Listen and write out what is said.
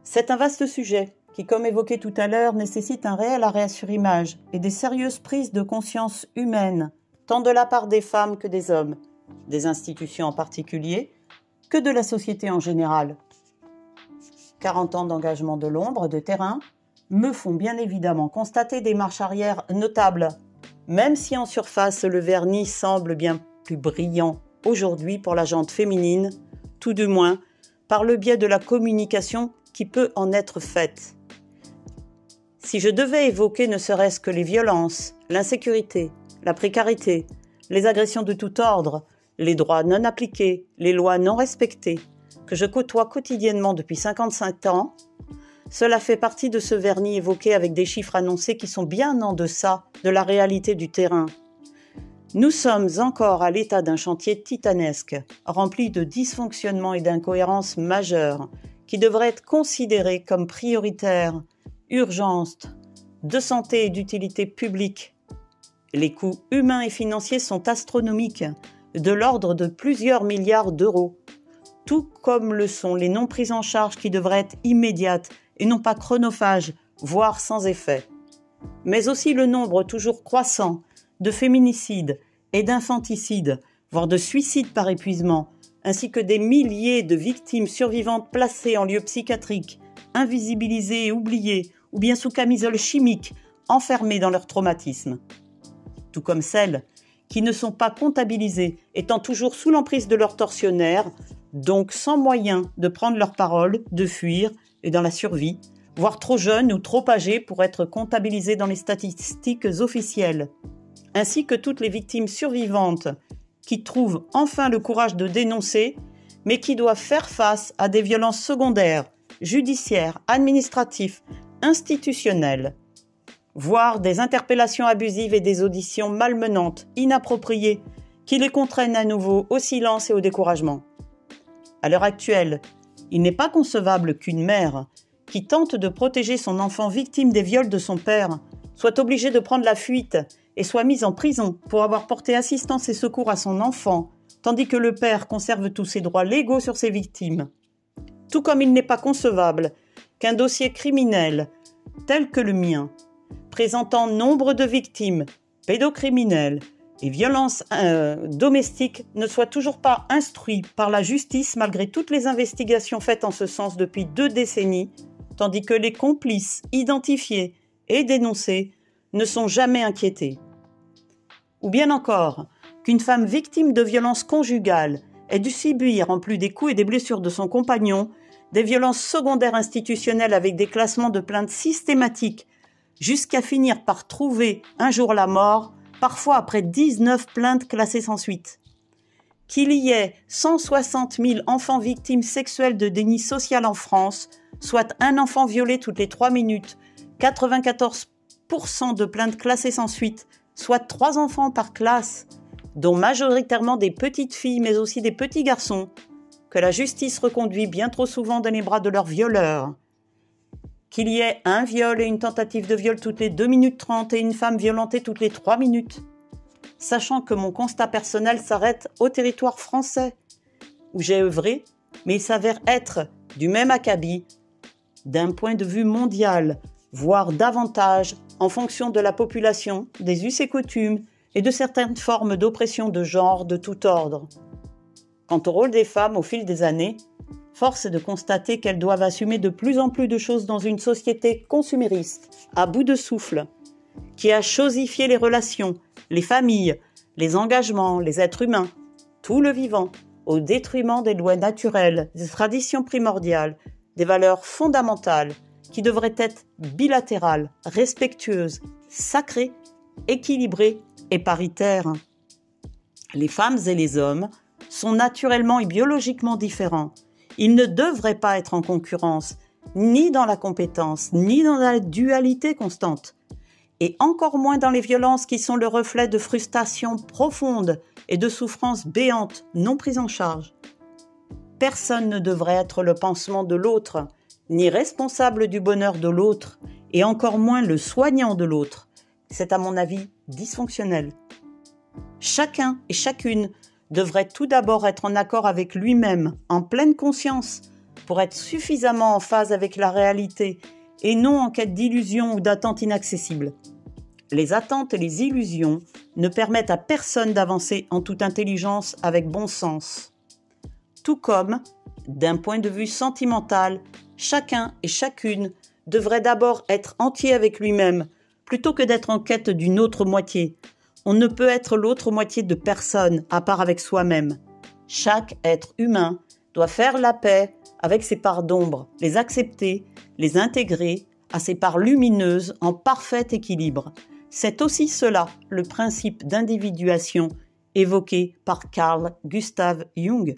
C'est un vaste sujet qui, comme évoqué tout à l'heure, nécessite un réel arrêt sur image et des sérieuses prises de conscience humaines, tant de la part des femmes que des hommes, des institutions en particulier, que de la société en général. 40 ans d'engagement de l'ombre, de terrain, me font bien évidemment constater des marches arrière notables, même si en surface le vernis semble bien plus brillant aujourd'hui pour la gente féminine, tout du moins par le biais de la communication qui peut en être faite. Si je devais évoquer ne serait-ce que les violences, l'insécurité, la précarité, les agressions de tout ordre, les droits non appliqués, les lois non respectées, que je côtoie quotidiennement depuis 55 ans, cela fait partie de ce vernis évoqué avec des chiffres annoncés qui sont bien en deçà de la réalité du terrain. Nous sommes encore à l'état d'un chantier titanesque, rempli de dysfonctionnements et d'incohérences majeures, qui devraient être considérés comme prioritaires, urgences, de santé et d'utilité publique. Les coûts humains et financiers sont astronomiques, de l'ordre de plusieurs milliards d'euros, tout comme le sont les non prises en charge qui devraient être immédiates et non pas chronophages, voire sans effet. Mais aussi le nombre toujours croissant de féminicides et d'infanticides, voire de suicides par épuisement, ainsi que des milliers de victimes survivantes placées en lieu psychiatrique, invisibilisées et oubliées, ou bien sous camisole chimique, enfermées dans leur traumatisme. Tout comme celles qui ne sont pas comptabilisées, étant toujours sous l'emprise de leurs tortionnaires, donc sans moyen de prendre leur parole, de fuir et dans la survie, voire trop jeunes ou trop âgées pour être comptabilisées dans les statistiques officielles, ainsi que toutes les victimes survivantes qui trouvent enfin le courage de dénoncer, mais qui doivent faire face à des violences secondaires, judiciaires, administratives, institutionnelles, voire des interpellations abusives et des auditions malmenantes, inappropriées, qui les contraignent à nouveau au silence et au découragement. À l'heure actuelle, il n'est pas concevable qu'une mère qui tente de protéger son enfant victime des viols de son père soit obligée de prendre la fuite et soit mise en prison pour avoir porté assistance et secours à son enfant, tandis que le père conserve tous ses droits légaux sur ses victimes. Tout comme il n'est pas concevable qu'un dossier criminel, tel que le mien, présentant nombre de victimes, pédocriminels et violences domestiques, ne soit toujours pas instruit par la justice malgré toutes les investigations faites en ce sens depuis 2 décennies, tandis que les complices identifiés et dénoncés ne sont jamais inquiétés. Ou bien encore, qu'une femme victime de violences conjugales ait dû subir, en plus des coups et des blessures de son compagnon, des violences secondaires institutionnelles avec des classements de plaintes systématiques, jusqu'à finir par trouver un jour la mort, parfois après 19 plaintes classées sans suite. Qu'il y ait 160 000 enfants victimes sexuelles de déni social en France, soit un enfant violé toutes les 3 minutes, 94% de plaintes classées sans suite, soit 3 enfants par classe, dont majoritairement des petites filles mais aussi des petits garçons, que la justice reconduit bien trop souvent dans les bras de leurs violeurs. Qu'il y ait un viol et une tentative de viol toutes les 2 minutes 30 et une femme violentée toutes les 3 minutes. Sachant que mon constat personnel s'arrête au territoire français, où j'ai œuvré, mais il s'avère être du même acabit, d'un point de vue mondial, voire davantage, en fonction de la population, des us et coutumes et de certaines formes d'oppression de genre de tout ordre. Quant au rôle des femmes au fil des années, force est de constater qu'elles doivent assumer de plus en plus de choses dans une société consumériste, à bout de souffle, qui a chosifié les relations, les familles, les engagements, les êtres humains, tout le vivant, au détriment des lois naturelles, des traditions primordiales, des valeurs fondamentales qui devraient être bilatérales, respectueuses, sacrées, équilibrées et paritaires. Les femmes et les hommes sont naturellement et biologiquement différents. Ils ne devraient pas être en concurrence, ni dans la compétence, ni dans la dualité constante, et encore moins dans les violences qui sont le reflet de frustrations profondes et de souffrances béantes non prises en charge. Personne ne devrait être le pansement de l'autre, ni responsable du bonheur de l'autre, et encore moins le soignant de l'autre. C'est à mon avis dysfonctionnel. Chacun et chacune devrait tout d'abord être en accord avec lui-même, en pleine conscience, pour être suffisamment en phase avec la réalité et non en quête d'illusions ou d'attentes inaccessibles. Les attentes et les illusions ne permettent à personne d'avancer en toute intelligence avec bon sens. Tout comme, d'un point de vue sentimental, chacun et chacune devrait d'abord être entier avec lui-même, plutôt que d'être en quête d'une autre moitié. On ne peut être l'autre moitié de personne, à part avec soi-même. Chaque être humain doit faire la paix avec ses parts d'ombre, les accepter, les intégrer à ses parts lumineuses en parfait équilibre. C'est aussi cela, le principe d'individuation évoqué par Carl Gustav Jung.